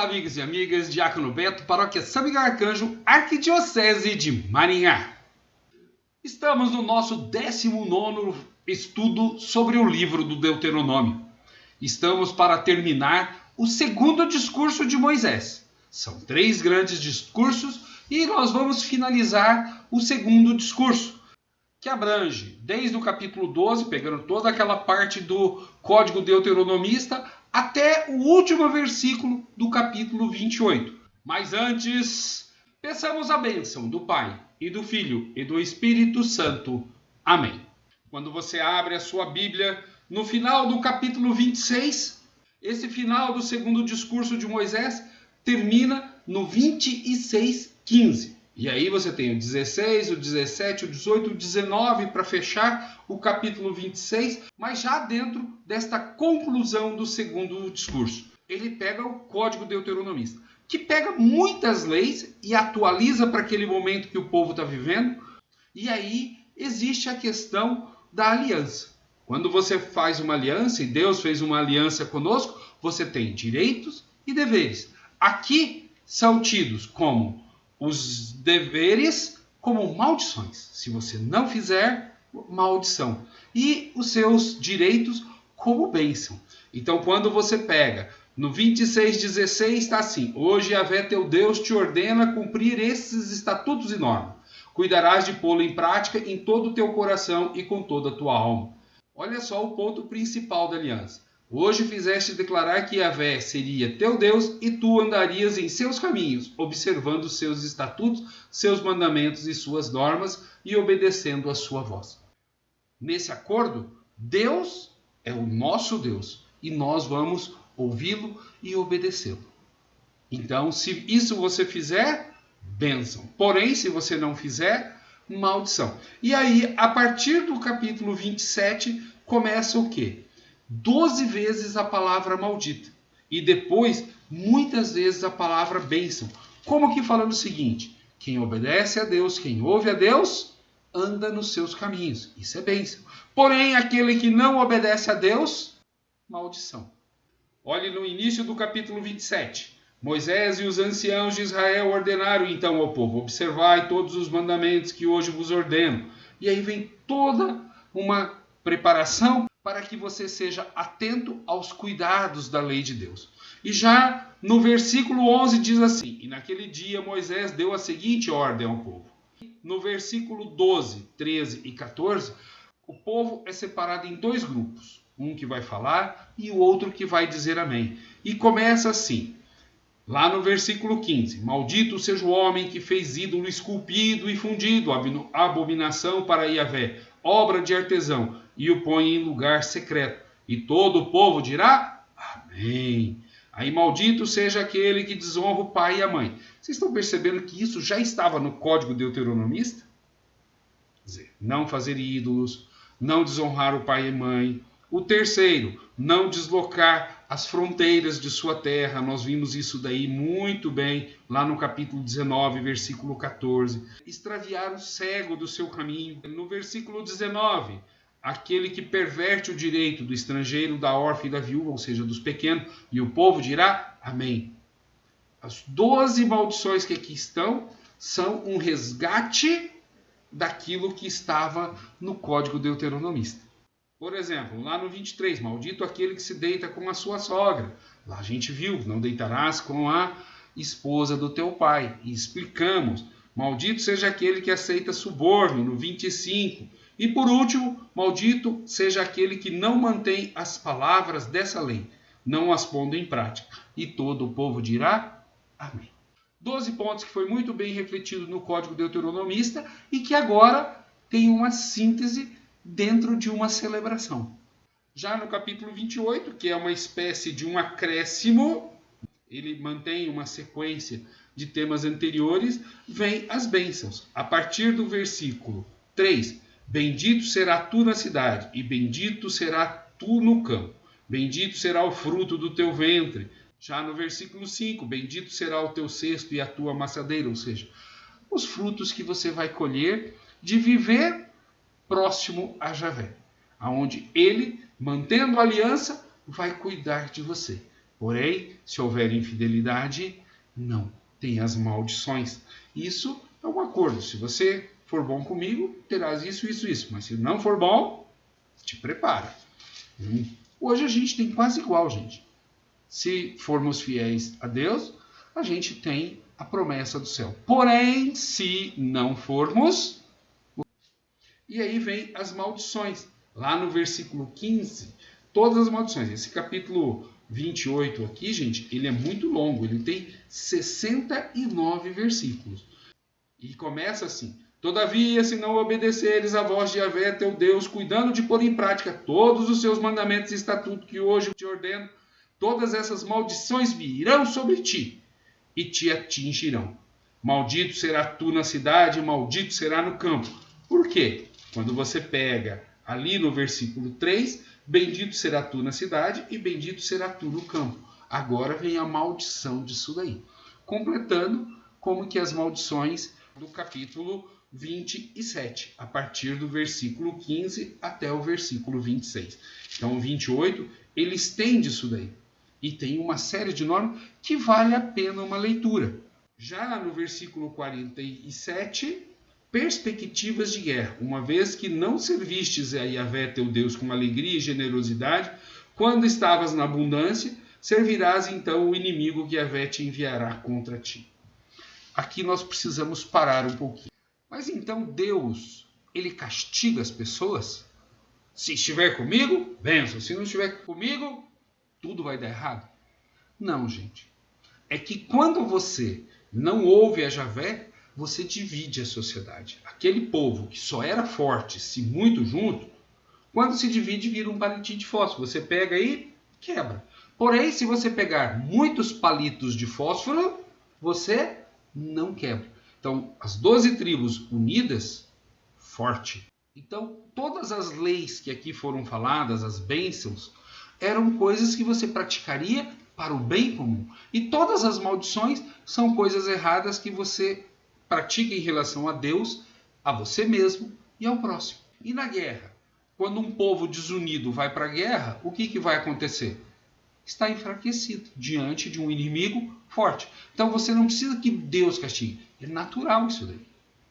amigos e amigas, Diácono Beto, Paróquia São Miguel Arcanjo, Arquidiocese de Maringá. Estamos no nosso 19º estudo sobre o livro do Deuteronômio. Estamos para terminar o segundo discurso de Moisés. São 3 grandes discursos e nós vamos finalizar o segundo discurso, que abrange desde o capítulo 12, pegando toda aquela parte do Código Deuteronomista, até o último versículo do capítulo 28. Mas antes, peçamos a bênção do Pai, e do Filho, e do Espírito Santo. Amém. Quando você abre a sua Bíblia, no final do capítulo 26, esse final do segundo discurso de Moisés termina no 26:15. E aí você tem o 16, o 17, o 18, o 19 para fechar o capítulo 26, mas já dentro desta conclusão do segundo discurso. Ele pega o Código Deuteronomista, que pega muitas leis e atualiza para aquele momento que o povo está vivendo. E aí existe a questão da aliança. Quando você faz uma aliança, e Deus fez uma aliança conosco, você tem direitos e deveres. Aqui são tidos como os deveres como maldições. Se você não fizer, maldição. E os seus direitos como bênção. Então, quando você pega no 26:16, está assim: hoje Yahvé teu Deus te ordena cumprir esses estatutos e normas. Cuidarás de pô-lo em prática em todo o teu coração e com toda a tua alma. Olha só o ponto principal da aliança. Hoje fizeste declarar que Yahvé seria teu Deus e tu andarias em seus caminhos, observando seus estatutos, seus mandamentos e suas normas e obedecendo a sua voz. Nesse acordo, Deus é o nosso Deus e nós vamos ouvi-lo e obedecê-lo. Então, se isso você fizer, bênção. Porém, se você não fizer, maldição. E aí, a partir do capítulo 27, começa o quê? 12 vezes a palavra maldita. E depois, muitas vezes, a palavra bênção. Como que falando o seguinte: quem obedece a Deus, quem ouve a Deus, anda nos seus caminhos. Isso é bênção. Porém, aquele que não obedece a Deus, maldição. Olhe no início do capítulo 27. Moisés e os anciãos de Israel ordenaram então ao povo: observai todos os mandamentos que hoje vos ordeno. E aí vem toda uma preparação para que você seja atento aos cuidados da lei de Deus. E já no versículo 11 diz assim: e naquele dia Moisés deu a seguinte ordem ao povo. No versículo 12, 13 e 14, o povo é separado em 2 grupos. Um que vai falar e o outro que vai dizer amém. E começa assim, lá no versículo 15: maldito seja o homem que fez ídolo esculpido e fundido, abominação para Yahvé, obra de artesão, e o põe em lugar secreto. E todo o povo dirá amém. Aí maldito seja aquele que desonra o pai e a mãe. Vocês estão percebendo que isso já estava no Código Deuteronomista? Quer dizer, não fazer ídolos, não desonrar o pai e mãe. O terceiro, não deslocar as fronteiras de sua terra. Nós vimos isso daí muito bem lá no capítulo 19, versículo 14. Extraviar o cego do seu caminho. No versículo 19, aquele que perverte o direito do estrangeiro, da órfã e da viúva, ou seja, dos pequenos, e o povo dirá amém. As 12 maldições que aqui estão são um resgate daquilo que estava no Código Deuteronomista. Por exemplo, lá no 23, maldito aquele que se deita com a sua sogra. Lá a gente viu, não deitarás com a esposa do teu pai. E explicamos, maldito seja aquele que aceita suborno, no 25. E por último, maldito seja aquele que não mantém as palavras dessa lei, não as pondo em prática. E todo o povo dirá amém. 12 pontos que foi muito bem refletido no Código Deuteronomista e que agora tem uma síntese dentro de uma celebração. Já no capítulo 28, que é uma espécie de um acréscimo, ele mantém uma sequência de temas anteriores, vem as bênçãos. A partir do versículo 3, bendito será tu na cidade, e bendito será tu no campo. Bendito será o fruto do teu ventre. Já no versículo 5, bendito será o teu cesto e a tua amassadeira, ou seja, os frutos que você vai colher de viver próximo a Yahvé, aonde ele, mantendo a aliança, vai cuidar de você. Porém, se houver infidelidade, não tem as maldições. Isso é um acordo. Se você for bom comigo, terás isso, isso, isso. Mas se não for bom, te prepara. Hoje a gente tem quase igual, gente. Se formos fiéis a Deus, a gente tem a promessa do céu. Porém, se não formos... E aí vem as maldições. Lá no versículo 15, todas as maldições. Esse capítulo 28 aqui, gente, ele é muito longo. Ele tem 69 versículos. E começa assim: todavia, se não obedeceres à voz de Yahvé, teu Deus, cuidando de pôr em prática todos os seus mandamentos e estatutos que hoje te ordeno, todas essas maldições virão sobre ti e te atingirão. Maldito será tu na cidade, maldito será no campo. Por quê? Quando você pega ali no versículo 3, bendito será tu na cidade e bendito será tu no campo. Agora vem a maldição disso daí. Completando como que as maldições do capítulo 27, a partir do versículo 15 até o versículo 26. Então, o 28, ele estende isso daí. E tem uma série de normas que vale a pena uma leitura. Já no versículo 47, perspectivas de guerra. Uma vez que não servistes a Yahvé teu Deus com alegria e generosidade, quando estavas na abundância, servirás então o inimigo que Yahvé te enviará contra ti. Aqui nós precisamos parar um pouquinho. Mas então Deus, ele castiga as pessoas? Se estiver comigo, benção. Se não estiver comigo, tudo vai dar errado? Não, gente. É que quando você não ouve a Yahvé, você divide a sociedade. Aquele povo que só era forte, se muito junto, quando se divide, vira um palitinho de fósforo. Você pega e quebra. Porém, se você pegar muitos palitos de fósforo, você não quebra. Então, as 12 tribos unidas, forte. Então, todas as leis que aqui foram faladas, as bênçãos, eram coisas que você praticaria para o bem comum. E todas as maldições são coisas erradas que você pratica em relação a Deus, a você mesmo e ao próximo. E na guerra? Quando um povo desunido vai para a guerra, o que vai acontecer? Está enfraquecido diante de um inimigo forte. Então você não precisa que Deus castigue. É natural isso daí.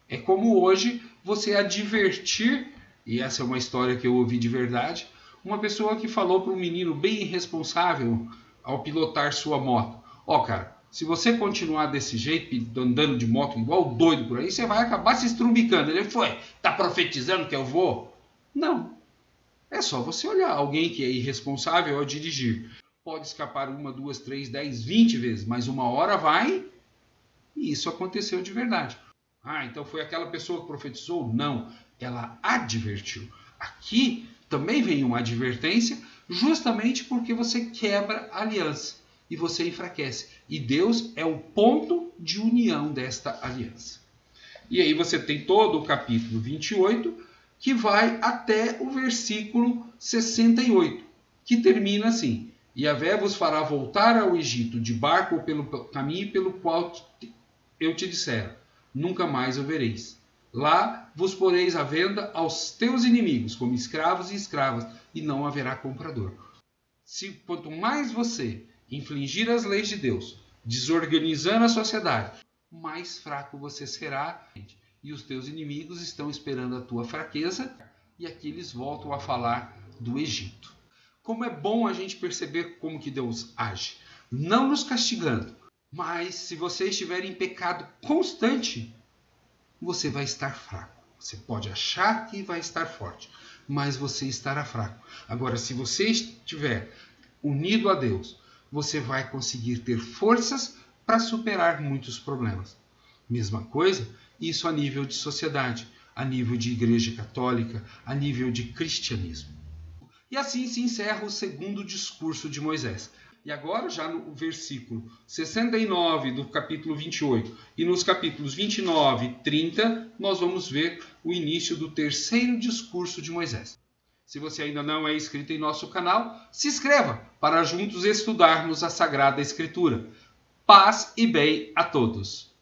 É como hoje você advertir, e essa é uma história que eu ouvi de verdade, uma pessoa que falou para um menino bem irresponsável ao pilotar sua moto: ó, cara, se você continuar desse jeito, andando de moto igual doido por aí, você vai acabar se estrumbicando. Ele foi: tá profetizando que eu vou? Não. É só você olhar alguém que é irresponsável ao dirigir. Pode escapar 1, 2, 3, 10, 20 vezes, mas uma hora vai, e isso aconteceu de verdade. Ah, então foi aquela pessoa que profetizou? Não, ela advertiu. Aqui também vem uma advertência, justamente porque você quebra a aliança e você enfraquece. E Deus é o ponto de união desta aliança. E aí você tem todo o capítulo 28, que vai até o versículo 68, que termina assim: Yahvé vos fará voltar ao Egito de barco ou pelo caminho pelo qual eu te disser, nunca mais o vereis. Lá vos poreis à venda aos teus inimigos, como escravos e escravas, e não haverá comprador. Quanto mais você infligir as leis de Deus, desorganizando a sociedade, mais fraco você será. E os teus inimigos estão esperando a tua fraqueza, e aqui eles voltam a falar do Egito. Como é bom a gente perceber como que Deus age, não nos castigando, mas se você estiver em pecado constante, você vai estar fraco. Você pode achar que vai estar forte, mas você estará fraco. Agora, se você estiver unido a Deus, você vai conseguir ter forças para superar muitos problemas. Mesma coisa, isso a nível de sociedade, a nível de igreja católica, a nível de cristianismo. E assim se encerra o segundo discurso de Moisés. E agora, já no versículo 69 do capítulo 28 e nos capítulos 29 e 30, nós vamos ver o início do terceiro discurso de Moisés. Se você ainda não é inscrito em nosso canal, se inscreva para juntos estudarmos a Sagrada Escritura. Paz e bem a todos!